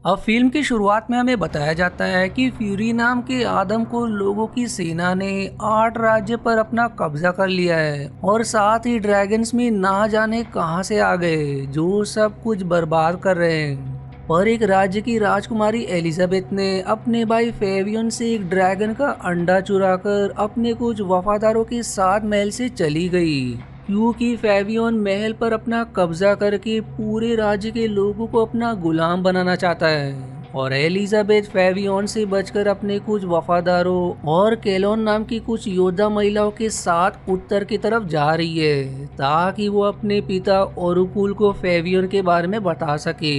अब फिल्म की शुरुआत में हमें बताया जाता है कि फ्यूरी नाम के आदम को लोगों की सेना ने 8 राज्य पर अपना कब्जा कर लिया है और साथ ही ड्रैगन्स में ना जाने कहां से आ गए जो सब कुछ बर्बाद कर रहे हैं। पर एक राज्य की राजकुमारी एलिजाबेथ ने अपने भाई फेवियन से एक ड्रैगन का अंडा चुराकर अपने कुछ वफादारों के साथ महल से चली गई, क्योंकि फेवियन महल पर अपना कब्जा करके पूरे राज्य के लोगों को अपना गुलाम बनाना चाहता है। और एलिजाबेथ फेवियन से बचकर अपने कुछ वफादारों और केलोन नाम की कुछ योद्धा महिलाओं के साथ उत्तर की तरफ जा रही है ताकि वो अपने पिता ओरुकुल को फेवियन के बारे में बता सके।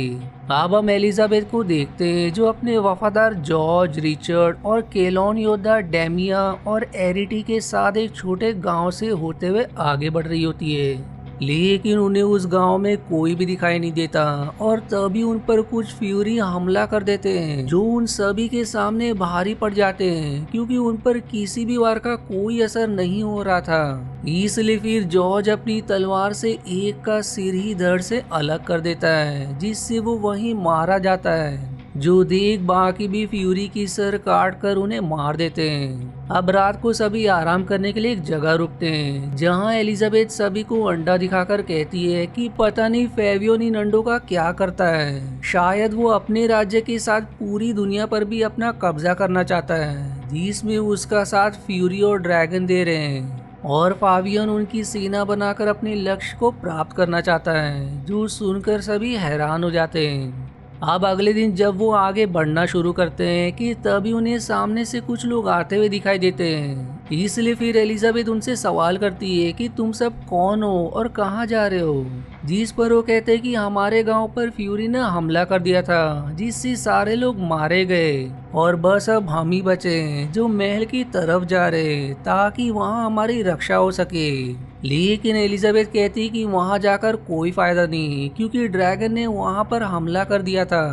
अब हम एलिजाबेथ को देखते हैं जो अपने वफादार जॉर्ज, रिचर्ड और केलोन योद्धा डेमिया और एरिटी के साथ एक छोटे गांव से होते हुए आगे बढ़ रही होती है। लेकिन उन्हें उस गांव में कोई भी दिखाई नहीं देता और तभी उन पर कुछ फ्यूरी हमला कर देते हैं जो उन सभी के सामने भारी पड़ जाते हैं, क्योंकि उन पर किसी भी वार का कोई असर नहीं हो रहा था। इसलिए फिर जॉर्ज अपनी तलवार से एक का सिर ही धड़ से अलग कर देता है, जिससे वो वहीं मारा जाता है। जो देख बाकी भी फ्यूरी की सर काट कर उन्हें मार देते हैं। अब रात को सभी आराम करने के लिए एक जगह रुकते हैं जहां एलिजाबेथ सभी को अंडा दिखाकर कहती है कि पता नहीं फेवियन इन अंडों का क्या करता है, शायद वो अपने राज्य के साथ पूरी दुनिया पर भी अपना कब्जा करना चाहता है, जिसमें उसका साथ फ्यूरी और ड्रैगन दे रहे हैं। और फावियन उनकी सेना बनाकर अपने लक्ष्य को प्राप्त करना चाहता है, जो सुनकर सभी हैरान हो जाते हैं। अब अगले दिन जब वो आगे बढ़ना शुरू करते हैं कि तभी उन्हें सामने से कुछ लोग आते हुए दिखाई देते हैं। इसलिए फिर एलिजाबेथ उनसे सवाल करती है कि तुम सब कौन हो और कहाँ जा रहे हो, जिस पर वो कहते हैं कि हमारे गांव पर फ्यूरी ने हमला कर दिया था जिससे सारे लोग मारे गए और बस अब हम ही बचे हैं जो महल की तरफ जा रहे हैं ताकि वहाँ हमारी रक्षा हो सके। लेकिन एलिजाबेथ कहती कि वहां जाकर कोई फायदा नहीं, क्योंकि ड्रैगन ने वहां पर हमला कर दिया था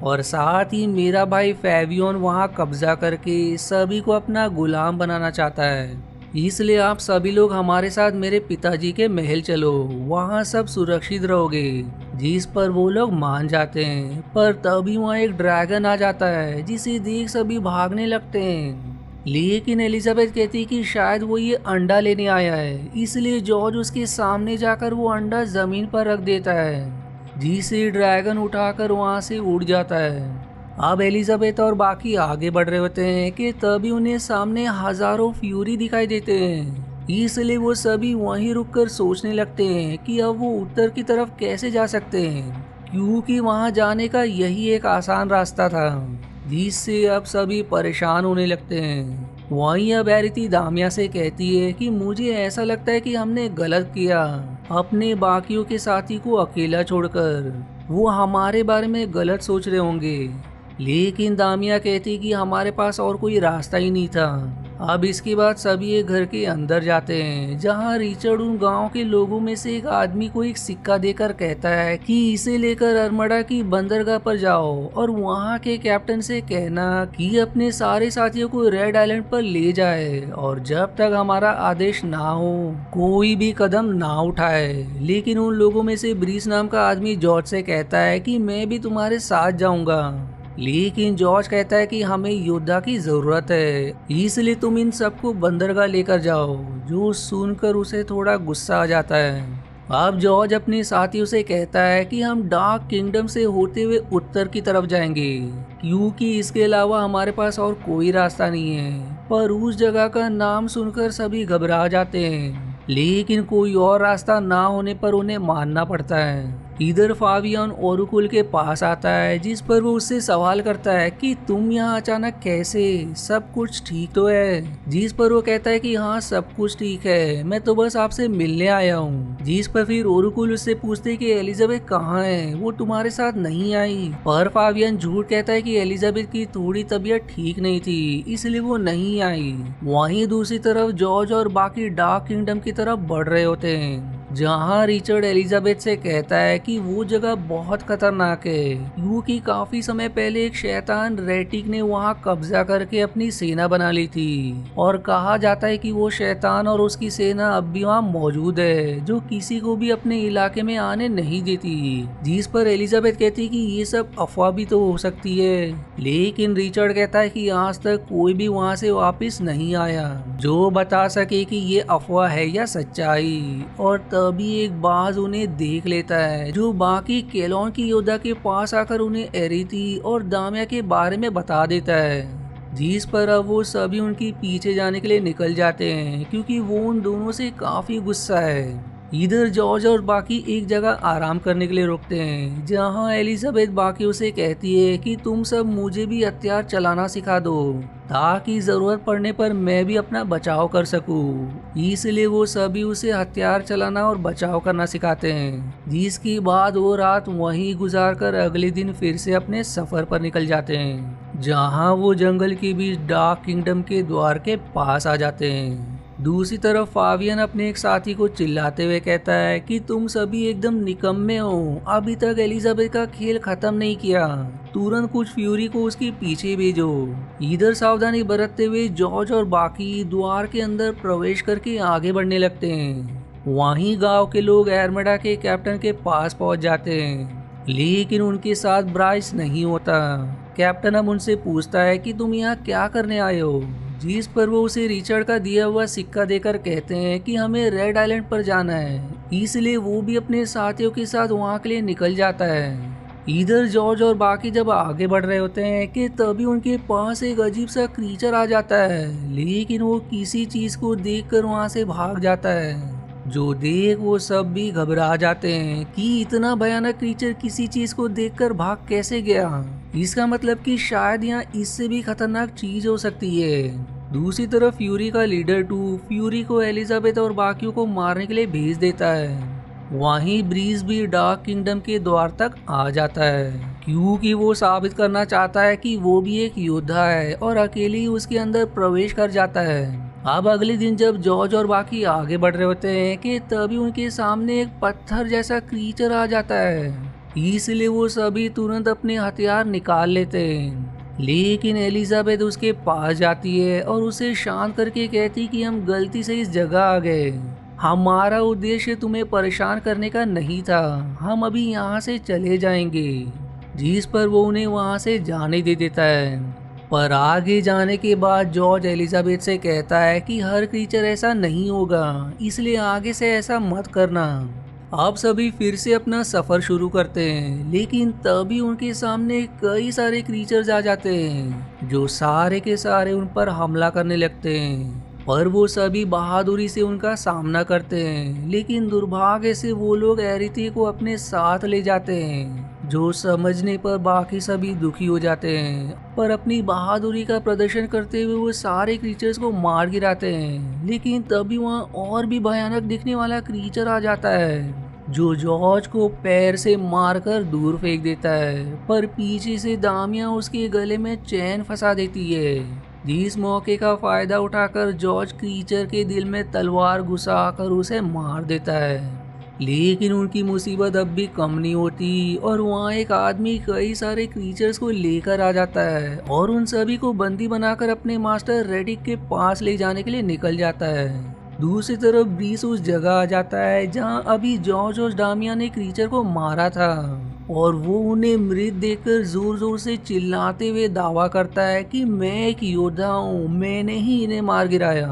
और साथ ही मेरा भाई फेवियन वहां कब्जा करके सभी को अपना गुलाम बनाना चाहता है। इसलिए आप सभी लोग हमारे साथ मेरे पिताजी के महल चलो, वहां सब सुरक्षित रहोगे। जिस पर वो लोग मान जाते हैं, पर तभी वहां एक ड्रैगन आ जाता है जिसे देख सभी भागने लगते हैं। लेकिन एलिजाबेथ कहती कि शायद वो ये अंडा लेने आया है, इसलिए जॉर्ज उसके सामने जाकर वो अंडा जमीन पर रख देता है, जिसे ड्रैगन उठाकर वहां से उड़ जाता है। अब एलिजाबेथ और बाकी आगे बढ़ रहे होते हैं कि तभी उन्हें सामने हजारों फ्यूरी दिखाई देते हैं। इसलिए वो सभी वहीं रुककर सोचने लगते हैं कि अब वो उत्तर की तरफ कैसे जा सकते हैं, क्योंकि वहां जाने का यही एक आसान रास्ता था, जिससे अब सभी परेशान होने लगते हैं। वहीं अब एरिटी दामिया से कहती है कि मुझे ऐसा लगता है कि हमने गलत किया अपने बाकियों के साथी को अकेला छोड़कर, वो हमारे बारे में गलत सोच रहे होंगे। लेकिन दामिया कहती कि हमारे पास और कोई रास्ता ही नहीं था। अब इसके बाद सभी एक घर के अंदर जाते हैं जहां रिचर्ड उन गांव के लोगों में से एक आदमी को एक सिक्का देकर कहता है कि इसे लेकर अरमड़ा की बंदरगाह पर जाओ और वहां के कैप्टन से कहना कि अपने सारे साथियों को रेड आइलैंड पर ले जाए और जब तक हमारा आदेश ना हो कोई भी कदम ना उठाए। लेकिन उन लोगों में से ब्रीस नाम का आदमी जॉर्ज से कहता है कि मैं भी तुम्हारे साथ जाऊंगा, लेकिन जॉर्ज कहता है कि हमें योद्धा की जरूरत है, इसलिए तुम इन सबको बंदरगाह लेकर जाओ। जो सुनकर उसे थोड़ा गुस्सा आ जाता है। अब जॉर्ज अपने साथियों से कहता है कि हम डार्क किंगडम से होते हुए उत्तर की तरफ जाएंगे, क्योंकि इसके अलावा हमारे पास और कोई रास्ता नहीं है। पर उस जगह का नाम सुनकर सभी घबरा जाते हैं, लेकिन कोई और रास्ता ना होने पर उन्हें मानना पड़ता है। इधर फावियन ओरुकुल के पास आता है, जिस पर वो उससे सवाल करता है कि तुम यहाँ अचानक कैसे, सब कुछ ठीक तो है? जिस पर वो कहता है कि हाँ सब कुछ ठीक है, मैं तो बस आपसे मिलने आया हूँ। जिस पर फिर ओरुकुल उससे पूछते कि एलिजाबेथ कहाँ है, वो तुम्हारे साथ नहीं आई। पर फावियन झूठ कहता है कि एलिजाबेथ की थोड़ी तबीयत ठीक नहीं थी, इसलिए वो नहीं आई। वहीं दूसरी तरफ जॉर्ज और बाकी डार्क किंगडम की तरफ बढ़ रहे होते हैं। जहां रिचर्ड एलिजाबेथ से कहता है कि वो जगह बहुत खतरनाक है क्योंकि काफी समय पहले एक शैतान रेटिक ने वहां कब्जा करके अपनी सेना बना ली थी और कहा जाता है कि वो शैतान और उसकी सेना अब भी वहां मौजूद है जो किसी को भी अपने इलाके में आने नहीं देती। जिस पर एलिजाबेथ कहती कि ये सब अफवाह भी तो हो सकती है, लेकिन रिचर्ड कहता है कि आज तक कोई भी वहां से वापस नहीं आया जो बता सके कि ये अफवाह है या सच्चाई। और तभी एक बाज उन्हें देख लेता है जो बाकी केलोन की योद्धा के पास आकर उन्हें एरिथी और दामिया के बारे में बता देता है। जिस पर अब वो सभी उनके पीछे जाने के लिए निकल जाते हैं क्योंकि वो उन दोनों से काफी गुस्सा है। इधर जॉर्ज और बाकी एक जगह आराम करने के लिए रुकते हैं जहां एलिजाबेथ बाकियों से कहती है कि तुम सब मुझे भी हथियार चलाना सिखा दो ताकि जरूरत पड़ने पर मैं भी अपना बचाव कर सकूं। इसलिए वो सभी उसे हथियार चलाना और बचाव करना सिखाते हैं, जिसके बाद वो रात वहीं गुजार कर अगले दिन फिर से अपने सफर पर निकल जाते हैं जहां वो जंगल के बीच डार्क किंगडम के द्वार के पास आ जाते हैं। दूसरी तरफ फावियन अपने एक साथी को चिल्लाते हुए कहता है कि तुम सभी एकदम निकम्मे हो, अभी तक एलिजाबेथ का खेल खत्म नहीं किया, तुरंत कुछ फ्यूरी को उसके पीछे भेजो। इधर सावधानी बरतते हुए जॉर्ज और बाकी द्वार के अंदर प्रवेश करके आगे बढ़ने लगते हैं। वहीं गांव के लोग एरमेडा के कैप्टन के पास पहुंच जाते हैं, लेकिन उनके साथ ब्राइस नहीं होता। कैप्टन अब उनसे पूछता है कि तुम यहाँ क्या करने आए हो, जिस पर वो उसे रिचर्ड का दिया हुआ सिक्का देकर कहते हैं कि हमें रेड आइलैंड पर जाना है, इसलिए वो भी अपने साथियों के साथ वहाँ के लिए निकल जाता है। इधर जॉर्ज और बाकी जब आगे बढ़ रहे होते हैं कि तभी उनके पास एक अजीब सा क्रीचर आ जाता है, लेकिन वो किसी चीज को देखकर वहाँ से भाग जाता है। जो देख वो सब भी घबरा जाते हैं कि इतना भयानक क्रीचर किसी चीज को देखकर भाग कैसे गया। इसका मतलब कि शायद यहाँ इससे भी खतरनाक चीज हो सकती है। दूसरी तरफ फ्यूरी का लीडर टू फ्यूरी को एलिजाबेथ और बाकियों को मारने के लिए भेज देता है। वहीं ब्रीज भी डार्क किंगडम के द्वार तक आ जाता है क्योंकि वो साबित करना चाहता है कि वो भी एक योद्धा है और अकेले ही उसके अंदर प्रवेश कर जाता है। अब अगले दिन जब जॉर्ज और बाकी आगे बढ़ रहे होते हैं कि तभी उनके सामने एक पत्थर जैसा क्रीचर आ जाता है, इसलिए वो सभी तुरंत अपने हथियार निकाल लेते हैं। लेकिन एलिजाबेथ उसके पास जाती है और उसे शांत करके कहती कि हम गलती से इस जगह आ गए, हमारा उद्देश्य तुम्हें परेशान करने का नहीं था, हम अभी यहाँ से चले जाएंगे। जिस पर वो उन्हें वहाँ से जाने दे देता है। पर आगे जाने के बाद जॉर्ज एलिजाबेथ से कहता है कि हर क्रीचर ऐसा नहीं होगा, इसलिए आगे से ऐसा मत करना। अब सभी फिर से अपना सफर शुरू करते हैं, लेकिन तभी उनके सामने कई सारे क्रीचर्स आ जाते हैं जो सारे के सारे उन पर हमला करने लगते हैं। पर वो सभी बहादुरी से उनका सामना करते हैं, लेकिन दुर्भाग्य से वो लोग एरिथी को अपने साथ ले जाते हैं, जो समझने पर बाकी सभी दुखी हो जाते हैं। पर अपनी बहादुरी का प्रदर्शन करते हुए वो सारे क्रीचर्स को मार गिराते हैं, लेकिन तभी वहाँ और भी भयानक दिखने वाला क्रीचर आ जाता है जो जॉर्ज को पैर से मारकर दूर फेंक देता है। पर पीछे से दामिया उसके गले में चैन फंसा देती है। जिस मौके का फायदा उठाकर जॉर्ज क्रीचर के दिल में तलवार घुसाकर उसे मार देता है, लेकिन उनकी मुसीबत अब भी कम नहीं होती और वहाँ एक आदमी कई सारे क्रीचर्स को लेकर आ जाता है और उन सभी को बंदी बनाकर अपने मास्टर रेडिक के पास ले जाने के लिए निकल जाता है। दूसरी तरफ ब्रीस उस जगह आ जाता है जहाँ अभी जॉर्ज और डामिया ने क्रीचर को मारा था और वो उन्हें मृत देखकर जोर जोर से चिल्लाते हुए दावा करता है कि मैं एक योद्धा हूँ, मैंने ही इन्हें मार गिराया।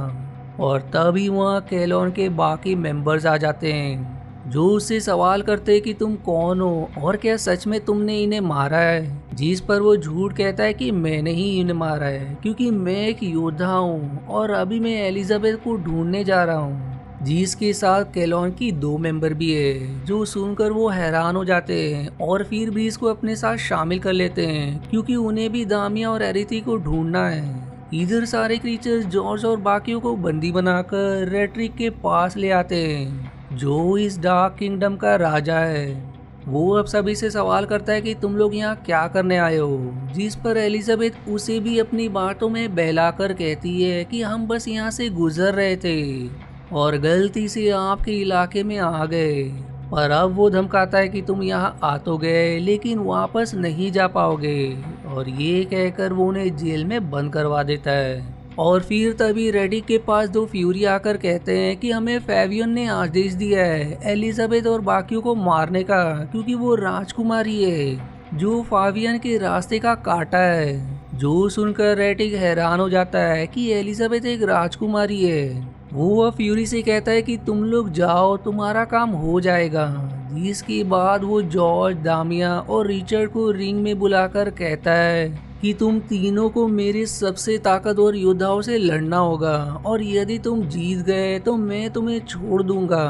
और तभी वहाँ केलोन के बाकी मेंबर्स आ जाते हैं जो उससे सवाल करते हैं कि तुम कौन हो और क्या सच में तुमने इन्हें मारा है। जिस पर वो झूठ कहता है कि मैंने ही इन्हें मारा है क्योंकि मैं एक योद्धा हूँ और अभी मैं एलिजाबेथ को ढूंढने जा रहा हूँ। जिसके साथ केलोन की 2 मेंबर भी है, जो सुनकर वो हैरान हो जाते हैं और फिर भी इसको अपने साथ शामिल कर लेते हैं क्योंकि उन्हें भी दामिया और एरिथी को ढूंढना है। इधर सारे क्रीचर्स जॉर्ज और बाकियों को बंदी बनाकर रेट्रिक के पास ले आते हैं जो इस डार्क किंगडम का राजा है। वो अब सभी से सवाल करता है कि तुम लोग यहाँ क्या करने आए हो, जिस पर एलिजाबेथ उसे भी अपनी बातों में बहलाकर कहती है कि हम बस यहाँ से गुजर रहे थे। और गलती से आपके इलाके में आ गए। पर अब वो धमकाता है कि तुम यहाँ आ तो गए लेकिन वापस नहीं जा पाओगे, और ये कहकर वो उन्हें जेल में बंद करवा देता है। और फिर तभी रेडिक के पास दो फ्यूरी आकर कहते हैं कि हमें फेवियन ने आदेश दिया है एलिजाबेथ और बाकियों को मारने का, क्योंकि वो राजकुमारी है जो फावियन के रास्ते का काटा है। जो सुनकर रेडिक हैरान हो जाता है कि एलिजाबेथ एक राजकुमारी है। वो वह फ्यूरी से कहता है कि तुम लोग जाओ, तुम्हारा काम हो जाएगा। जिसके बाद वो जॉर्ज, दामिया और रिचर्ड को रिंग में बुलाकर कहता है कि तुम तीनों को मेरे सबसे ताकतवर योद्धाओं से लड़ना होगा, और यदि तुम जीत गए तो मैं तुम्हें छोड़ दूंगा।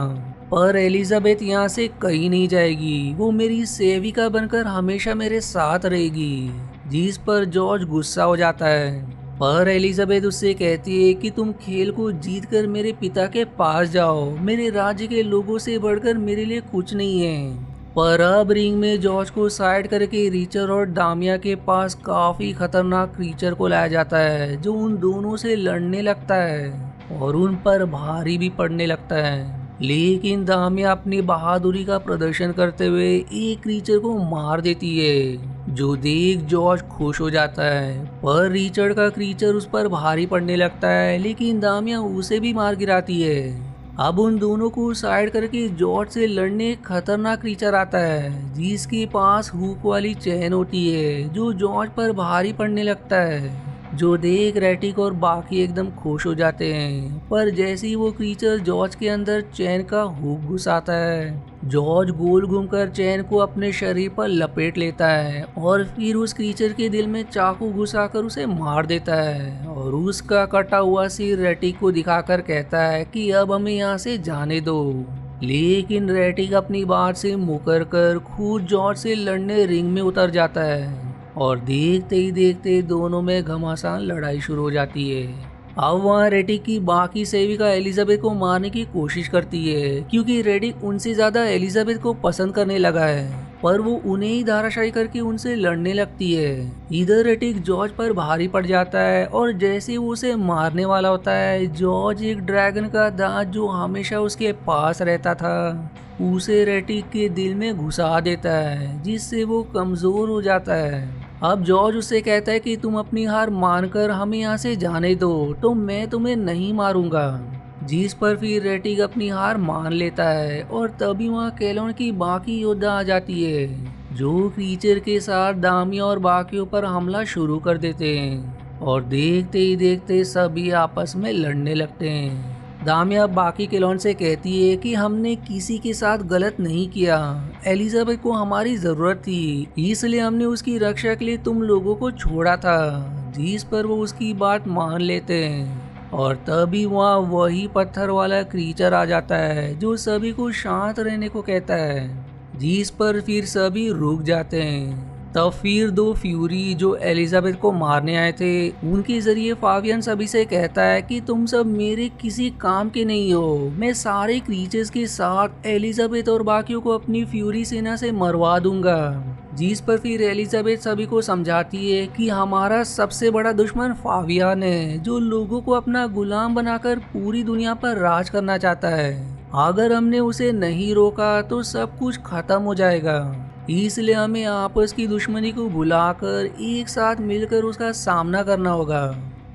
पर एलिजाबेथ यहाँ से कहीं नहीं जाएगी, वो मेरी सेविका बनकर हमेशा मेरे साथ रहेगी। जिस पर जॉर्ज गुस्सा हो जाता है। पर एलिजाबेथ उससे कहती है कि तुम खेल को जीतकर मेरे पिता के पास जाओ, मेरे राज्य के लोगों से बढ़कर मेरे लिए कुछ नहीं है। पर अब रिंग में जॉर्ज को साइड करके रिचर्ड और दामिया के पास काफी खतरनाक क्रीचर को लाया जाता है, जो उन दोनों से लड़ने लगता है और उन पर भारी भी पड़ने लगता है। लेकिन दामिया अपनी बहादुरी का प्रदर्शन करते हुए एक क्रीचर को मार देती है, जो देख जॉर्ज खुश हो जाता है। पर रिचर्ड का क्रीचर उस पर भारी पड़ने लगता है, लेकिन दामिया उसे भी मार गिराती है। अब उन दोनों को साइड करके जॉर्ज से लड़ने एक खतरनाक क्रीचर आता है, जिसके पास हुक वाली चैन होती है, जो जॉर्ज पर भारी पड़ने लगता है। जो देख रेटिक और बाकी एकदम खुश हो जाते हैं। पर जैसे ही वो क्रीचर जॉर्ज के अंदर चैन का हुक घुसाता है, जॉर्ज गोल घूमकर चैन को अपने शरीर पर लपेट लेता है और फिर उस क्रीचर के दिल में चाकू घुसाकर उसे मार देता है, और उसका कटा हुआ सिर रेटिक को दिखाकर कहता है कि अब हमें यहाँ से जाने दो। लेकिन रेटिक अपनी बात से मुकर कर खुद जॉर्ज से लड़ने रिंग में उतर जाता है, और देखते ही देखते दोनों में घमासान लड़ाई शुरू हो जाती है। अब वहाँ रेडिक की बाकी सेविका एलिजाबेथ को मारने की कोशिश करती है, क्योंकि रेडिक उनसे ज्यादा एलिजाबेथ को पसंद करने लगा है। पर वो उन्हें ही धाराशायी करके उनसे लड़ने लगती है। इधर रेडिक जॉर्ज पर भारी पड़ जाता है, और जैसे वो उसे मारने वाला होता है, जॉर्ज एक ड्रैगन का दांत जो हमेशा उसके पास रहता था उसे रेटिक के दिल में घुसा देता है, जिससे वो कमजोर हो जाता है। अब जॉर्ज उससे कहता है कि तुम अपनी हार मानकर हमें यहाँ से जाने दो, तो मैं तुम्हें नहीं मारूंगा। जिस पर फिर रेटिक अपनी हार मान लेता है, और तभी वहाँ केलोन की बाकी योद्धा आ जाती है, जो क्रीचर के साथ दामिया और बाकियों पर हमला शुरू कर देते हैं, और देखते ही देखते सभी आपस में लड़ने लगते हैं। दामिया बाकी केलोन से कहती है कि हमने किसी के साथ गलत नहीं किया, एलिजाबेथ को हमारी जरूरत थी, इसलिए हमने उसकी रक्षा के लिए तुम लोगों को छोड़ा था। जिस पर वो उसकी बात मान लेते हैं, और तभी वहाँ वही पत्थर वाला क्रीचर आ जाता है, जो सभी को शांत रहने को कहता है। जिस पर फिर सभी रुक जाते हैं। तब फिर दो फ्यूरी जो एलिजाबेथ को मारने आए थे, उनके जरिए फावियन सभी से कहता है कि तुम सब मेरे किसी काम के नहीं हो। मैं सारे क्रीचर्स के साथ एलिजाबेथ और बाकियों को अपनी फ्यूरी सेना से मरवा दूंगा। जिस पर फिर एलिजाबेथ सभी को समझाती है कि हमारा सबसे बड़ा दुश्मन फावियन है, जो लोगों को अपना गुलाम बनाकर पूरी दुनिया पर राज करना चाहता है। अगर हमने उसे नहीं रोका तो सब कुछ खत्म हो जाएगा, इसलिए हमें आपस की दुश्मनी को भुलाकर एक साथ मिलकर उसका सामना करना होगा,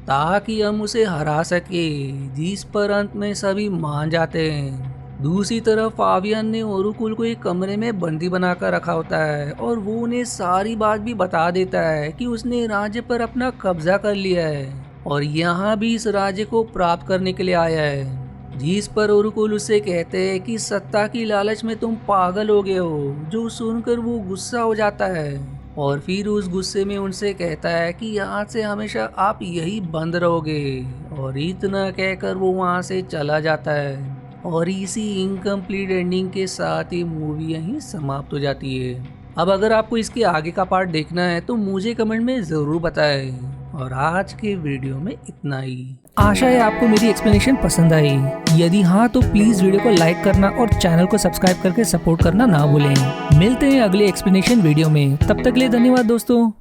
ताकि हम उसे हरा सके। जिस पर अंत में सभी मान जाते हैं। दूसरी तरफ फावियन ने ओरुकुल को एक कमरे में बंदी बनाकर रखा होता है, और वो उन्हें सारी बात भी बता देता है कि उसने राज्य पर अपना कब्जा कर लिया है, और यहाँ भी इस राज्य को प्राप्त करने के लिए आया है। जिस पर ओरुकुल उससे कहते हैं कि सत्ता की लालच में तुम पागल हो गए हो, जो सुनकर वो गुस्सा हो जाता है, और फिर उस गुस्से में उनसे कहता है कि आज से हमेशा आप यही बंद रहोगे, और इतना कहकर वो वहाँ से चला जाता है। और इसी इनकम्प्लीट एंडिंग के साथ ये मूवी यहीं समाप्त हो जाती है। अब अगर आपको इसके आगे का पार्ट देखना है तो मुझे कमेंट में ज़रूर बताएं। और आज के वीडियो में इतना ही। आशा है आपको मेरी एक्सप्लेनेशन पसंद आई। यदि हाँ तो प्लीज वीडियो को लाइक करना और चैनल को सब्सक्राइब करके सपोर्ट करना ना भूलें। मिलते हैं अगले एक्सप्लेनेशन वीडियो में, तब तक के लिए धन्यवाद दोस्तों।